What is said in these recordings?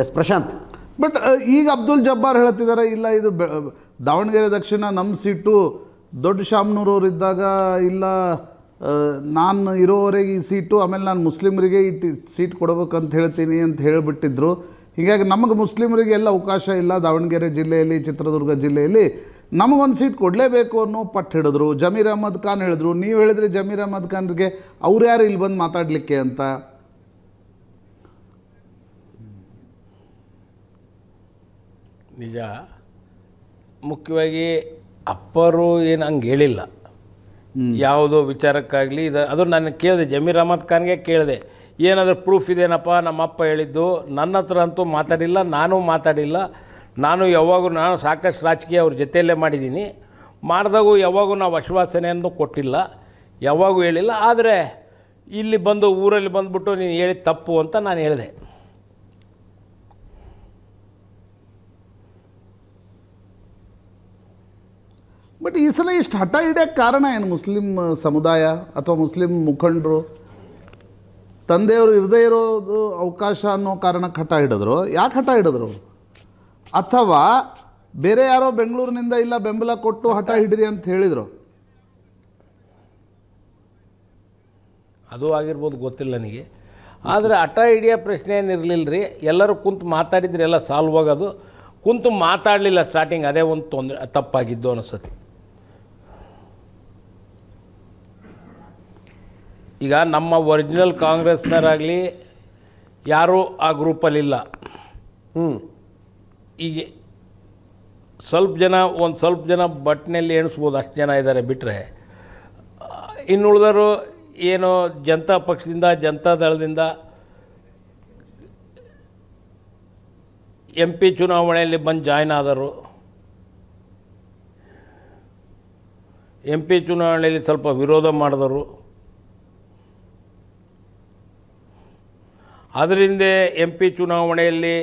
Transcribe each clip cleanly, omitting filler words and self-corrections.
S Prashant. But ಈಗ ಅಬ್ದುಲ್ ಜಬ್ಬಾರ್ ಹೇಳ್ತಿದ್ದಾರೆ, ಇಲ್ಲ ಇದು ದಾವಣಗೆರೆ ದಕ್ಷಿಣ ನಮ್ಮ ಸೀಟು, ದೊಡ್ಡ ಶಾಮನೂರವ್ರು ಇದ್ದಾಗ ಇಲ್ಲ ನಾನು ಇರೋವರೆಗೆ ಈ ಸೀಟು, ಆಮೇಲೆ ನಾನು ಮುಸ್ಲಿಮರಿಗೆ ಈ ಸೀಟ್ ಕೊಡಬೇಕಂತ ಹೇಳ್ತೀನಿ ಅಂತ ಹೇಳಿಬಿಟ್ಟಿದ್ರು. ಹೀಗಾಗಿ ನಮಗೆ ಮುಸ್ಲಿಮರಿಗೆ ಎಲ್ಲ ಅವಕಾಶ ಇಲ್ಲ ದಾವಣಗೆರೆ ಜಿಲ್ಲೆಯಲ್ಲಿ, ಚಿತ್ರದುರ್ಗ ಜಿಲ್ಲೆಯಲ್ಲಿ ನಮಗೊಂದು ಸೀಟ್ ಕೊಡಲೇಬೇಕು ಅನ್ನೋ ಪಟ್ಟು ಹಿಡಿದ್ರು. ಜಮೀರ್ ಅಹ್ಮದ್ ಖಾನ್ ಹೇಳಿದ್ರು, ನೀವು ಹೇಳಿದ್ರಿ ಜಮೀರ್ ಅಹ್ಮದ್ ಖಾನ್ಗೆ ಅವ್ರು ಯಾರು ಇಲ್ಲಿ ಬಂದು ಮಾತಾಡಲಿಕ್ಕೆ ಅಂತ. ನಿಜ. ಮುಖ್ಯವಾಗಿ ಅಪ್ಪರು ಏನು ಹಂಗೆ ಹೇಳಿಲ್ಲ ಯಾವುದೋ ವಿಚಾರಕ್ಕಾಗಲಿ. ಅದು ನಾನು ಕೇಳಿದೆ, ಜಮೀರ್ ಅಹ್ಮದ್ ಖಾನ್ಗೆ ಕೇಳಿದೆ, ಏನಾದರೂ ಪ್ರೂಫ್ ಇದೇನಪ್ಪ ನಮ್ಮಪ್ಪ ಹೇಳಿದ್ದು. ನನ್ನ ಹತ್ರ ಅಂತೂ ಮಾತಾಡಿಲ್ಲ, ನಾನು ಮಾತಾಡಿಲ್ಲ. ನಾನು ಸಾಕಷ್ಟು ರಾಜಕೀಯ ಅವ್ರ ಜೊತೆಯಲ್ಲೇ ಮಾಡಿದ್ದೀನಿ. ಮಾಡಿದಾಗೂ ಯಾವಾಗೂ ನಾವು ಆಶ್ವಾಸನೆಯನ್ನು ಕೊಟ್ಟಿಲ್ಲ, ಯಾವಾಗೂ ಹೇಳಿಲ್ಲ. ಆದರೆ ಇಲ್ಲಿ ಬಂದು ಊರಲ್ಲಿ ಬಂದುಬಿಟ್ಟು ನೀನು ಹೇಳಿದ ತಪ್ಪು ಅಂತ ನಾನು ಹೇಳಿದೆ. ಬಟ್ ಈ ಸಲ ಇಷ್ಟು ಹಠ ಹಿಡಿಯೋಕ್ಕೆ ಕಾರಣ ಏನು? ಮುಸ್ಲಿಂ ಸಮುದಾಯ ಅಥವಾ ಮುಸ್ಲಿಂ ಮುಖಂಡರು ತಂದೆಯವರು ಇರದೇ ಇರೋದು ಅವಕಾಶ ಅನ್ನೋ ಕಾರಣಕ್ಕೆ ಹಠ ಹಿಡಿದ್ರು? ಯಾಕೆ ಹಠ ಹಿಡಿದ್ರು? ಅಥವಾ ಬೇರೆ ಯಾರೋ ಬೆಂಗಳೂರಿನಿಂದ ಇಲ್ಲ ಬೆಂಬಲ ಕೊಟ್ಟು ಹಠ ಹಿಡಿರಿ ಅಂತ ಹೇಳಿದರು? ಅದು ಆಗಿರ್ಬೋದು, ಗೊತ್ತಿಲ್ಲ ನನಗೆ. ಆದರೆ ಹಠ ಹಿಡಿಯೋ ಪ್ರಶ್ನೆ ಏನಿರಲಿಲ್ಲ ರೀ. ಎಲ್ಲರೂ ಕುಂತು ಮಾತಾಡಿದ್ರೆ ಎಲ್ಲ ಸಾಲ್ವ್ ಆಗೋದು. ಕುಂತು ಮಾತಾಡಲಿಲ್ಲ ಸ್ಟಾರ್ಟಿಂಗ್, ಅದೇ ಒಂದು ತಪ್ಪಾಗಿದ್ದು ಅನಿಸುತ್ತೆ. ಈಗ ನಮ್ಮ ಒರಿಜಿನಲ್ ಕಾಂಗ್ರೆಸ್ನರಾಗಲಿ ಯಾರೂ ಆ ಗ್ರೂಪಲ್ಲಿಲ್ಲ. ಈಗ ಸ್ವಲ್ಪ ಜನ ಬಟ್ನಲ್ಲಿ ಎಣಿಸ್ಬೋದು, ಅಷ್ಟು ಜನ ಇದ್ದಾರೆ. ಬಿಟ್ಟರೆ ಇನ್ನುಳಿದವರು ಏನೋ ಜನತಾ ಪಕ್ಷದಿಂದ, ಜನತಾದಳದಿಂದ MP ಚುನಾವಣೆಯಲ್ಲಿ ಬಂದು ಜಾಯ್ನ್ ಆದರು. MP ಚುನಾವಣೆಯಲ್ಲಿ ಸ್ವಲ್ಪ ವಿರೋಧ ಮಾಡಿದರು. ಅದರಿಂದ MP ಚುನಾವಣೆಯಲ್ಲಿ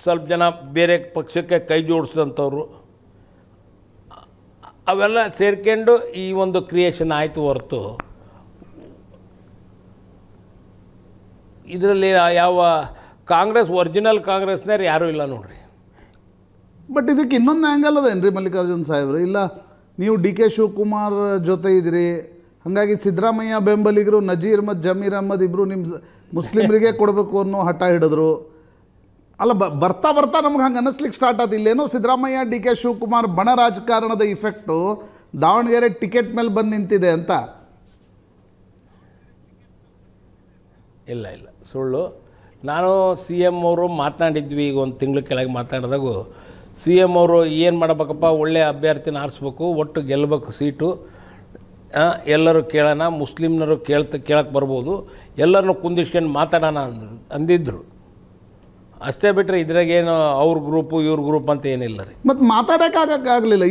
ಸ್ವಲ್ಪ ಜನ ಬೇರೆ ಪಕ್ಷಕ್ಕೆ ಕೈ ಜೋಡಿಸಿದಂಥವ್ರು, ಅವೆಲ್ಲ ಸೇರ್ಕೊಂಡು ಈ ಒಂದು ಕ್ರಿಯೇಷನ್ ಆಯಿತು. ಹೊರತು ಇದರಲ್ಲಿ ಯಾವ ಕಾಂಗ್ರೆಸ್ ಒರಿಜಿನಲ್ ಕಾಂಗ್ರೆಸ್ನವ್ರು ಯಾರೂ ಇಲ್ಲ ನೋಡ್ರಿ. ಬಟ್ ಇದಕ್ಕೆ ಇನ್ನೊಂದು ಆ್ಯಂಗಲ್ ಅದೇನು ರೀ ಮಲ್ಲಿಕಾರ್ಜುನ್ ಸಾಹೇಬ್ರು? ಇಲ್ಲ ನೀವು DK ಶಿವಕುಮಾರ್ ಜೊತೆ ಇದ್ದೀರಿ, ಹಾಗಾಗಿ ಸಿದ್ದರಾಮಯ್ಯ ಬೆಂಬಲಿಗರು ನಜೀರ್ ಮತ್ತು ಜಮೀರ್ ಅಹ್ಮದ್ ಇಬ್ಬರು ನಿಮ್ಮ ಮುಸ್ಲಿಮರಿಗೆ ಕೊಡಬೇಕು ಅನ್ನೋ ಹಠ ಹಿಡಿದ್ರು. ಅಲ್ಲ, ಬರ್ತಾ ಬರ್ತಾ ನಮ್ಗೆ ಹಂಗೆ ಅನ್ನಿಸ್ಲಿಕ್ಕೆ ಸ್ಟಾರ್ಟ್ ಆಯ್ತು, ಇಲ್ಲೇನೋ ಸಿದ್ದರಾಮಯ್ಯ DK ಶಿವಕುಮಾರ್ ಬಣ ರಾಜಕಾರಣದ ಇಫೆಕ್ಟು ದಾವಣಗೆರೆ ಟಿಕೆಟ್ ಮೇಲೆ ಬಂದು ನಿಂತಿದೆ ಅಂತ. ಇಲ್ಲ ಸುಳ್ಳು. ನಾನು CM ಅವರು ಮಾತನಾಡಿದ್ವಿ, ಈಗ ಒಂದು ತಿಂಗಳ ಕೆಳಗೆ ಮಾತಾಡಿದಾಗೂ CM ಅವರು ಏನು ಮಾಡಬೇಕಪ್ಪ, ಒಳ್ಳೆಯ ಅಭ್ಯರ್ಥಿನ ಆರಿಸ್ಬೇಕು, ಒಟ್ಟು ಗೆಲ್ಲಬೇಕು ಸೀಟು, ಎಲ್ಲರೂ ಕೇಳೋಣ, ಮುಸ್ಲಿಮ್ನರು ಕೇಳಕ್ಕೆ ಬರ್ಬೋದು, ಎಲ್ಲರನ್ನೂ ಕುಂದಿಸ್ಕೊಂಡು ಮಾತಾಡೋಣ ಅಂದಿದ್ರು. ಅಷ್ಟೇ ಬಿಟ್ಟರೆ ಇದ್ರಾಗೇನು ಅವ್ರ ಗ್ರೂಪು ಇವ್ರ ಗ್ರೂಪ್ ಅಂತ ಏನಿಲ್ಲ ರೀ. ಮತ್ತು ಮಾತಾಡೋಕ್ಕಾಗಲಿಲ್ಲ.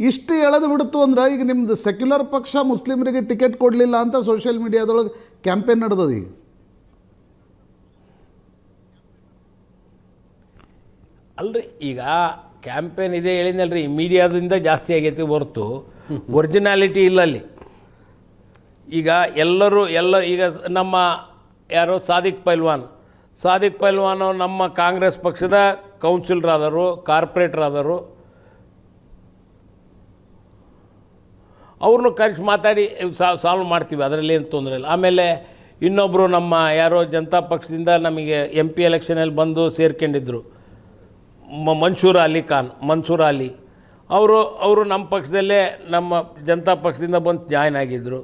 ಇಷ್ಟು ಎಳೆದು ಬಿಡ್ತು ಅಂದ್ರೆ ಈಗ ನಿಮ್ಮದು ಸೆಕ್ಯುಲರ್ ಪಕ್ಷ ಮುಸ್ಲಿಮರಿಗೆ ಟಿಕೆಟ್ ಕೊಡಲಿಲ್ಲ ಅಂತ ಸೋಷಿಯಲ್ ಮೀಡಿಯಾದೊಳಗೆ ಕ್ಯಾಂಪೇನ್ ನಡೆದದ. ಈಗ ಅಲ್ರಿ, ಈಗ ಕ್ಯಾಂಪೇನ್ ಇದೆ ಹೇಳಿದ್ನಲ್ರಿ, ಮೀಡಿಯಾದಿಂದ ಜಾಸ್ತಿ ಆಗೈತಿ ಹೊರತು ಒರಿಜಿನಾಲಿಟಿ ಇಲ್ಲ ಅಲ್ಲಿ. ಈಗ ಈಗ ನಮ್ಮ ಯಾರು ಸಾದಿಕ್ ಪೈಲ್ವಾನು ನಮ್ಮ ಕಾಂಗ್ರೆಸ್ ಪಕ್ಷದ ಕೌನ್ಸಿಲರ್ ಆದರು, ಕಾರ್ಪೊರೇಟರ್ ಆದರು. ಅವ್ರನ್ನೂ ಕರೆಸಿ ಮಾತಾಡಿ ಸಾಲ್ವ್ ಮಾಡ್ತೀವಿ, ಅದರಲ್ಲಿ ಏನು ತೊಂದರೆ ಇಲ್ಲ. ಆಮೇಲೆ ಇನ್ನೊಬ್ಬರು ನಮ್ಮ ಯಾರೋ ಜನತಾ ಪಕ್ಷದಿಂದ ನಮಗೆ MP ಎಲೆಕ್ಷನಲ್ಲಿ ಬಂದು ಸೇರ್ಕೊಂಡಿದ್ರು, ಮನ್ಸೂರ್ ಅಲಿ. ಅವರು ನಮ್ಮ ಪಕ್ಷದಲ್ಲೇ ನಮ್ಮ ಜನತಾ ಪಕ್ಷದಿಂದ ಬಂದು ಜಾಯ್ನ್ ಆಗಿದ್ದರು.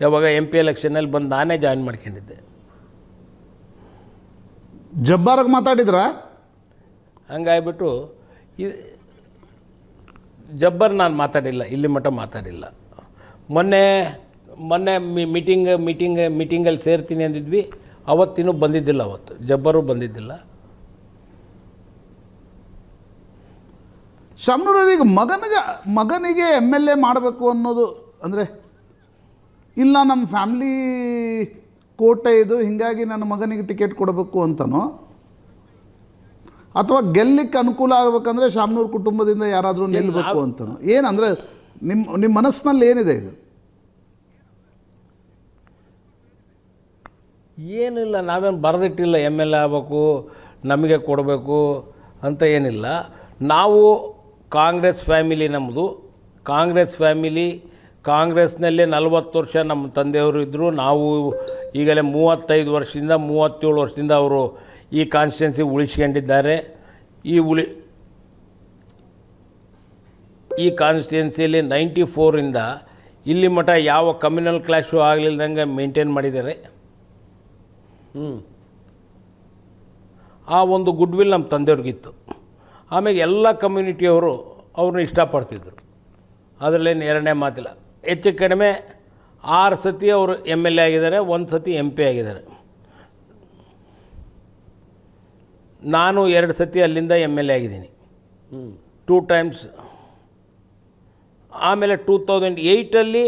ಯಾವಾಗ MP ಎಲೆಕ್ಷನಲ್ಲಿ ಬಂದು ನಾನೇ ಜಾಯ್ನ್ ಮಾಡ್ಕೊಂಡಿದ್ದೆ. ಜಬ್ಬಾರಾಗ ಮಾತಾಡಿದ್ರಾ? ಹಂಗಾಗ್ಬಿಟ್ಟು ಜಬ್ಬರ್ ನಾನು ಮಾತಾಡಿಲ್ಲ, ಇಲ್ಲಿ ಮಟ್ಟ ಮಾತಾಡಿಲ್ಲ. ಮೊನ್ನೆ ಮೀಟಿಂಗಲ್ಲಿ ಸೇರ್ತೀನಿ ಅಂದಿದ್ವಿ, ಅವತ್ತಿನೂ ಬಂದಿದ್ದಿಲ್ಲ. ಅವತ್ತು ಜಬ್ಬರು ಬಂದಿದ್ದಿಲ್ಲ. ಶಾಮನೂರವರಿಗೆ ಮಗನಿಗೆ MLA ಮಾಡಬೇಕು ಅನ್ನೋದು ಅಂದರೆ, ಇಲ್ಲ ನಮ್ಮ ಫ್ಯಾಮ್ಲಿ ಕೋಟೆ ಇದು, ಹೀಗಾಗಿ ನನ್ನ ಮಗನಿಗೆ ಟಿಕೆಟ್ ಕೊಡಬೇಕು ಅಂತನೋ, ಅಥವಾ ಗೆಲ್ಲಕ್ಕೆ ಅನುಕೂಲ ಆಗಬೇಕಂದ್ರೆ ಶಾಮನೂರು ಕುಟುಂಬದಿಂದ ಯಾರಾದರೂ ನಿಲ್ಲಬೇಕು ಅಂತನೋ, ಏನಂದರೆ ನಿಮ್ಮ ಮನಸ್ಸಿನಲ್ಲಿ ಏನಿದೆ ಇದು? ಏನಿಲ್ಲ, ನಾವೇನು ಬರೆದಿಟ್ಟಿಲ್ಲ ಎಮ್ ಎಲ್ ಎ ಆಗಬೇಕು, ನಮಗೆ ಕೊಡಬೇಕು ಅಂತ ಏನಿಲ್ಲ. ನಾವು ಕಾಂಗ್ರೆಸ್ ಫ್ಯಾಮಿಲಿ, ನಮ್ಮದು ಕಾಂಗ್ರೆಸ್ ಫ್ಯಾಮಿಲಿ. ಕಾಂಗ್ರೆಸ್ನಲ್ಲೇ 40 ವರ್ಷ ನಮ್ಮ ತಂದೆಯವರು ಇದ್ದರು. ನಾವು ಈಗಲೇ 35 ವರ್ಷದಿಂದ 37 ವರ್ಷದಿಂದ ಅವರು ಈ ಕಾನ್ಸ್ಟಿಟ್ಯೂನ್ಸಿ ಉಳಿಸ್ಕೊಂಡಿದ್ದಾರೆ. ಈ ಕಾನ್ಸ್ಟಿಟ್ಯೂನ್ಸಿಯಲ್ಲಿ 94ರಿಂದ ಇಲ್ಲಿ ಮಠ ಯಾವ ಕಮ್ಯುನಲ್ ಕ್ಲಾಶು ಆಗಲಿಲ್ದಂಗೆ ಮೇಂಟೈನ್ ಮಾಡಿದ್ದಾರೆ. ಆ ಒಂದು ಗುಡ್ ವಿಲ್ ನಮ್ಮ ತಂದೆಯವ್ರಿಗಿತ್ತು. ಆಮೇಲೆ ಎಲ್ಲ ಕಮ್ಯುನಿಟಿಯವರು ಅವ್ರನ್ನ ಇಷ್ಟಪಡ್ತಿದ್ರು, ಅದರಲ್ಲೇನು ಎರಡನೇ ಮಾತಿಲ್ಲ. ಹೆಚ್ಚು ಕಡಿಮೆ 6 ಸತಿ ಅವರು ಎಮ್ ಎಲ್ ಎ ಆಗಿದ್ದಾರೆ, 1 ಸತಿ MP ಆಗಿದ್ದಾರೆ. ನಾನು 2 ಸತಿ ಅಲ್ಲಿಂದ MLA ಆಗಿದ್ದೀನಿ, 2 ಟೈಮ್ಸ್. ಆಮೇಲೆ 2008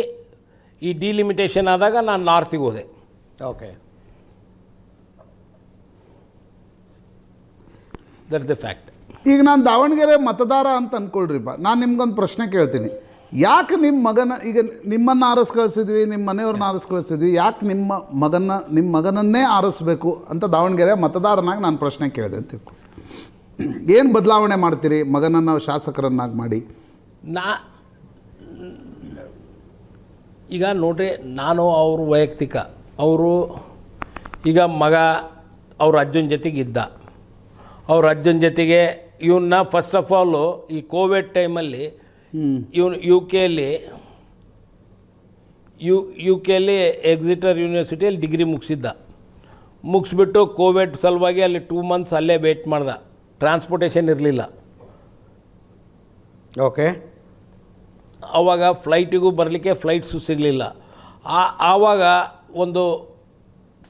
ಈ ಡಿಲಿಮಿಟೇಷನ್ ಆದಾಗ ನಾನು ನಾರ್ತಿಗೆ ಹೋದೆ. Okay, that the fact. ಈಗ ನಾನು ದಾವಣಗೆರೆ ಮತದಾರ ಅಂತ ಅಂದ್ಕೊಳ್ರಿಪ್ಪ, ನಾನು ನಿಮ್ಗೊಂದು ಪ್ರಶ್ನೆ ಕೇಳ್ತೀನಿ. ಯಾಕೆ ನಿಮ್ಮ ಮಗನ, ಈಗ ನಿಮ್ಮನ್ನು ಆರಿಸ್ ಕಳಿಸಿದ್ವಿ, ನಿಮ್ಮ ಮನೆಯವ್ರನ್ನ ಆರಿಸ್ ಕಳಿಸಿದ್ವಿ, ಯಾಕೆ ನಿಮ್ಮ ಮಗನನ್ನೇ ಆರಿಸ್ಬೇಕು ಅಂತ ದಾವಣಗೆರೆ ಮತದಾರನಾಗಿ ನಾನು ಪ್ರಶ್ನೆ ಕೇಳಿದೆ ಅಂತ ತಿಳ್ಕೊ. ಏನು ಬದಲಾವಣೆ ಮಾಡ್ತೀರಿ ಮಗನನ್ನು ಶಾಸಕರನ್ನಾಗಿ ಮಾಡಿ? ಈಗ ನೋಡ್ರಿ, ನಾನು ಅವರು ವೈಯಕ್ತಿಕ, ಅವರು ಈಗ ಮಗ ಅವ್ರ ಅಜ್ಜನ ಜೊತೆಗಿದ್ದ, ಅವ್ರ ಅಜ್ಜನ ಜೊತೆಗೆ ಇವನ್ನ ಫಸ್ಟ್ ಆಫ್ ಆಲು ಈ ಕೋವಿಡ್ ಟೈಮಲ್ಲಿ ಇವನು ಯು ಕೆಯಲ್ಲಿ ಎಕ್ಸಿಟರ್ ಯೂನಿವರ್ಸಿಟಿಯಲ್ಲಿ ಡಿಗ್ರಿ ಮುಗಿಸ್ಬಿಟ್ಟು ಕೋವಿಡ್ ಸಲುವಾಗಿ ಅಲ್ಲಿ 2 ಮಂತ್ಸ್ ಅಲ್ಲೇ ವೇಟ್ ಮಾಡ್ದ. ಟ್ರಾನ್ಸ್ಪೋರ್ಟೇಷನ್ ಇರಲಿಲ್ಲ. ಓಕೆ, ಆವಾಗ ಫ್ಲೈಟಿಗೂ ಬರಲಿಕ್ಕೆ ಫ್ಲೈಟ್ಸು ಸಿಗಲಿಲ್ಲ. ಆವಾಗ ಒಂದು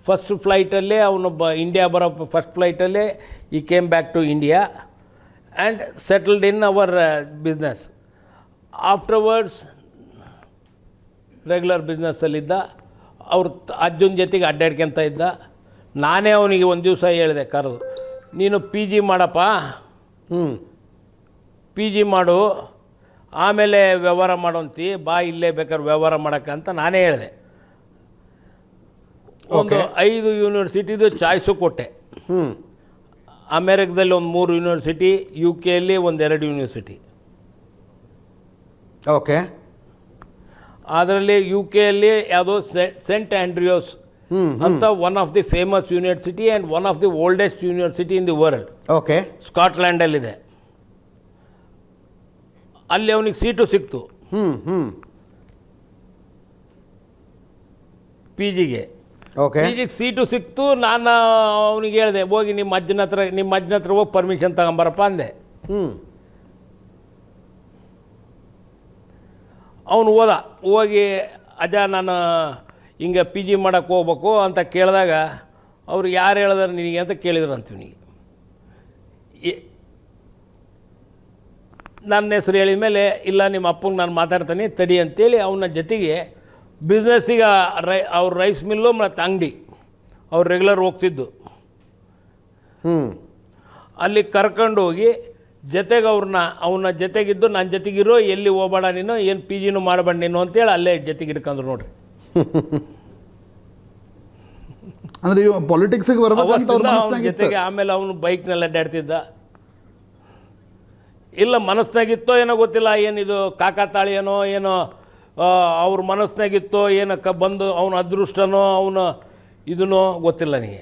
ಫಸ್ಟ್ ಫ್ಲೈಟಲ್ಲೇ ಅವನು ಇಂಡಿಯಾ ಬರೋ ಫಸ್ಟ್ ಫ್ಲೈಟಲ್ಲೇ ಈ came back to India and settled in our business. Afterwards regular ಬಿಸ್ನೆಸ್ಸಲ್ಲಿದ್ದ. ಅವ್ರ ಅಜ್ಜನ ಜೊತೆಗೆ ಅಡ್ಡಾಡ್ಕೊಂತ ಇದ್ದ. ನಾನೇ ಅವನಿಗೆ ಒಂದು ದಿವಸ ಹೇಳಿದೆ ಕರೆದು, ನೀನು PG ಮಾಡಪ್ಪ, PG ಮಾಡು, ಆಮೇಲೆ ವ್ಯವಹಾರ ಮಾಡೋಂತಿ, ಬಾ ಇಲ್ಲೇ ಬೇಕಾದ್ರೆ ವ್ಯವಹಾರ ಮಾಡೋಕ್ಕಂತ ನಾನೇ ಹೇಳಿದೆ. ಒಂದು 5 ಯೂನಿವರ್ಸಿಟಿದು ಚಾಯ್ಸು ಕೊಟ್ಟೆ. ಅಮೇರಿಕದಲ್ಲಿ ಒಂದು 3 ಯೂನಿವರ್ಸಿಟಿ, UK ಒಂದು 2 ಯೂನಿವರ್ಸಿಟಿ. ಓಕೆ, ಅದರಲ್ಲಿ UK ಯಾವುದೋ ಸೆಂಟ್ ಆಂಡ್ರಿಯೋಸ್ ಅಂತ one of the famous university and one of the oldest university in the world. Okay, ಸ್ಕಾಟ್ಲ್ಯಾಂಡಲ್ಲಿದೆ. ಅಲ್ಲಿ ಅವನಿಗೆ ಸೀಟು ಸಿಕ್ತು PGಗೆ. ಓಕೆ, PGಗೆ ಸೀಟು ಸಿಕ್ತು. ನಾನು ಅವನಿಗೆ ಹೇಳಿದೆ, ಹೋಗಿ ನಿಮ್ಮ ಅಜ್ಜನ ಹತ್ರ ಹೋಗಿ ಪರ್ಮಿಷನ್ ತಗೊಂಬರಪ್ಪ ಅಂದೆ. ಅವನು ಹೋಗಿ ಅಜ್ಜ ನಾನು ಹಿಂಗೆ PG ಮಾಡೋಕ್ಕೆ ಹೋಗ್ಬೇಕು ಅಂತ ಕೇಳಿದಾಗ ಅವ್ರು ಯಾರು ಹೇಳಿದಾರೆ ನಿನಗೆ ಅಂತ ಕೇಳಿದ್ರು ಅಂತ ಇವನಿಗೆ. ನನ್ನ ಹೆಸರು ಹೇಳಿದ ಮೇಲೆ, ಇಲ್ಲ ನಿಮ್ಮ ಅಪ್ಪಂಗೆ ನಾನು ಮಾತಾಡ್ತೀನಿ ತಡಿ ಅಂತೇಳಿ ಅವನ ಜೊತೆಗೆ ಬಿಸ್ನೆಸ್ಸಿಗೆ ಅವ್ರ ರೈಸ್ ಮಿಲ್ಲು ಮತ್ತು ಅಂಗಡಿ ಅವ್ರು ರೆಗ್ಯುಲರ್ ಹೋಗ್ತಿದ್ದು. ಅಲ್ಲಿ ಕರ್ಕೊಂಡು ಹೋಗಿ ಜೊತೆಗೆ ಅವನ ಜೊತೆಗಿದ್ದು, ನನ್ನ ಜೊತೆಗಿರೋ, ಎಲ್ಲಿ ಹೋಗಬೇಡ ನೀನು, ಏನು PGನೂ ಮಾಡಬೇಡ ನೀನು ಅಂತೇಳಿ ಅಲ್ಲೇ ಜೊತೆಗೆ ಹಿಡ್ಕೊಂಡ್ರು ನೋಡ್ರಿ. ಅಂದರೆ ಪೊಲಿಟಿಕ್ಸಿಗೆ ಬರ್ಬೇಕಂತ ಅವ್ರ ಮನಸ್ಸಿನಾಗಿತ್ತು. ಜೊತೆಗೆ ಆಮೇಲೆ ಅವನು ಬೈಕ್ನೆಲ್ಲ ಅಡ್ಡಾಡ್ತಿದ್ದ. ಇಲ್ಲ ಮನಸ್ಸಿನಾಗಿತ್ತೋ ಏನೋ ಗೊತ್ತಿಲ್ಲ, ಏನಿದು ಕಾಕಾತಾಳಿ ಏನೋ ಅವ್ರ ಮನಸ್ಸಿನಾಗಿತ್ತೋ ಏನಕ್ಕೆ ಬಂದು ಅವನ ಅದೃಷ್ಟನೋ ಅವನು ಇದನ್ನೋ ಗೊತ್ತಿಲ್ಲ ನನಗೆ.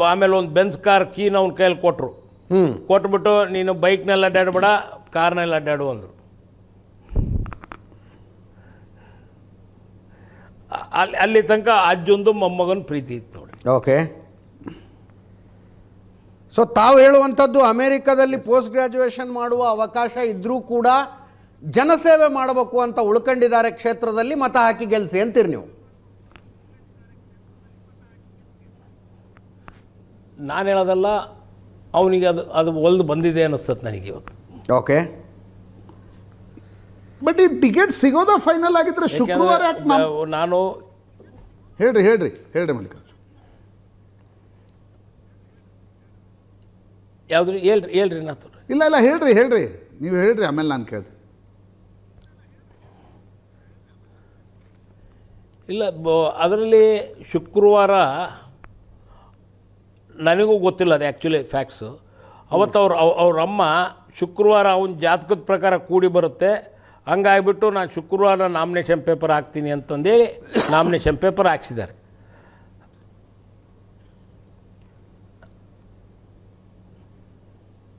ಆಮೇಲೆ ಒಂದು ಬೆನ್ಸ್ ಕಾರ್ ಕೀನ ಅವ್ನ ಕೈಯಲ್ಲಿ ಕೊಟ್ಬಿಟ್ಟು ನೀನು ಬೈಕ್ನೆಲ್ಲ ಅಡ್ಡಾಡಬೇಡ, ಕಾರ್ನೆಲ್ಲ ಅಡ್ಡಾಡು ಅಂದರು. ಅಲ್ಲಿ ತನಕ ಅಜ್ಜೊಂದು ಮೊಮ್ಮಗನ ಪ್ರೀತಿ ಇತ್ತು ನೋಡಿ. ಓಕೆ, ಸೊ ತಾವು ಹೇಳುವಂಥದ್ದು ಅಮೆರಿಕದಲ್ಲಿ ಪೋಸ್ಟ್ ಗ್ರಾಜುಯೇಷನ್ ಮಾಡುವ ಅವಕಾಶ ಇದ್ದರೂ ಕೂಡ ಜನಸೇವೆ ಮಾಡಬೇಕು ಅಂತ ಉಳ್ಕೊಂಡಿದ್ದಾರೆ ಕ್ಷೇತ್ರದಲ್ಲಿ, ಮತ ಹಾಕಿ ಗೆಲ್ಲಿಸಿ ಅಂತೀರಿ ನೀವು? ನಾನು ಹೇಳೋದಲ್ಲ, ಅವನಿಗೆ ಅದು ಒಲ್ದು ಬಂದಿದೆ ಅನ್ನಿಸ್ತದೆ ನನಗೆ ಇವತ್ತು. ಓಕೆ, ಬಟ್ ಈ ಟಿಕೆಟ್ ಸಿಗೋದ ಫೈನಲ್ ಆಗಿದ್ರೆ ಶುಕ್ರವಾರ ನಾನು ಹೇಳ್ರಿ ಮಲ್ಲಿಕಾರ್ಜುನ್. ಯಾವ್ದು ಹೇಳ್ರಿ ನಾತು. ಇಲ್ಲ ಹೇಳ್ರಿ ನೀವು ಹೇಳ್ರಿ, ಆಮೇಲೆ ನಾನು ಕೇಳ್ತೀನಿ. ಇಲ್ಲ ಅದರಲ್ಲಿ ಶುಕ್ರವಾರ ನನಗೂ ಗೊತ್ತಿಲ್ಲ ಅದು ಆ್ಯಕ್ಚುಲಿ ಫ್ಯಾಕ್ಟ್ಸು. ಅವತ್ತು ಅವ್ರ ಅಮ್ಮ ಶುಕ್ರವಾರ ಅವನ ಜಾತಕದ ಪ್ರಕಾರ ಕೂಡಿ ಬರುತ್ತೆ, ಹಂಗಾಗಿಬಿಟ್ಟು ನಾನು ಶುಕ್ರವಾರ ನಾಮಿನೇಷನ್ ಪೇಪರ್ ಹಾಕ್ತೀನಿ ಅಂತಂದೇಳಿ ನಾಮಿನೇಷನ್ ಪೇಪರ್ ಹಾಕ್ಸಿದ್ದಾರೆ.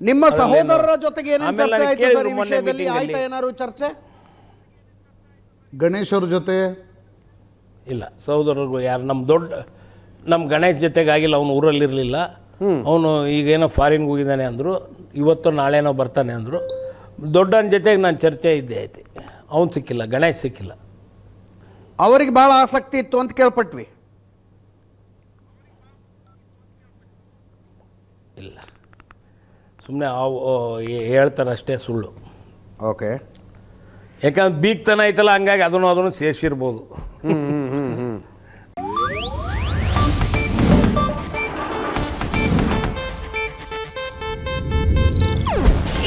ನಿಮ್ಮ ಸಹೋದರರ ಜೊತೆಗೆ ಏನೇನು ಆಮೇಲೆ ಚರ್ಚೆ ನಾನು ಆಯ್ತು ಕೇಳಿದ್ರು ಸರ್ ಈ ಮೊನ್ನೆ ವಿಷಯದಲ್ಲಿ? meeting ಆಯ್ತಾ ಅಲ್ಲಿ. ಏನಾದ್ರು ಚರ್ಚೆ? ಗಣೇಶ್ ಅವ್ರ ಜೊತೆ ಇಲ್ಲ, ಸಹೋದರರು ಯಾರು ನಮ್ಮ ಗಣೇಶ್ ಜೊತೆಗೆ ಆಗಿಲ್ಲ, ಅವನು ಊರಲ್ಲಿರಲಿಲ್ಲ. ಅವನು ಈಗೇನೋ ಫಾರಿನ್ಗೆ ಹೋಗಿದ್ದಾನೆ ಅಂದರು, ಇವತ್ತು ನಾಳೆನೋ ಬರ್ತಾನೆ ಅಂದರು. ದೊಡ್ಡನ ಜೊತೆಗೆ ನಾನು ಚರ್ಚೆ ಇದ್ದೆ ಐತಿ, ಅವನು ಸಿಕ್ಕಿಲ್ಲ, ಗಣೇಶ್ ಸಿಕ್ಕಿಲ್ಲ. ಅವರಿಗೆ ಭಾಳ ಆಸಕ್ತಿ ಇತ್ತು ಅಂತ ಕೇಳ್ಪಟ್ವಿ. ಇಲ್ಲ, ಸುಮ್ಮನೆ ಹೇಳ್ತಾರೆ ಅಷ್ಟೇ, ಸುಳ್ಳು. ಓಕೆ. ಯಾಕಂದ್ರೆ ಬೀಗ್ತನ ಐತಲ್ಲ, ಹಂಗಾಗಿ ಅದನ್ನು ಸೇರಿಸಿರ್ಬೋದು.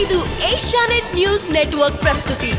ಇದು ಏಷ್ಯಾನೆಟ್ ನ್ಯೂಸ್ ನೆಟ್ವರ್ಕ್ ಪ್ರಸ್ತುತಿ.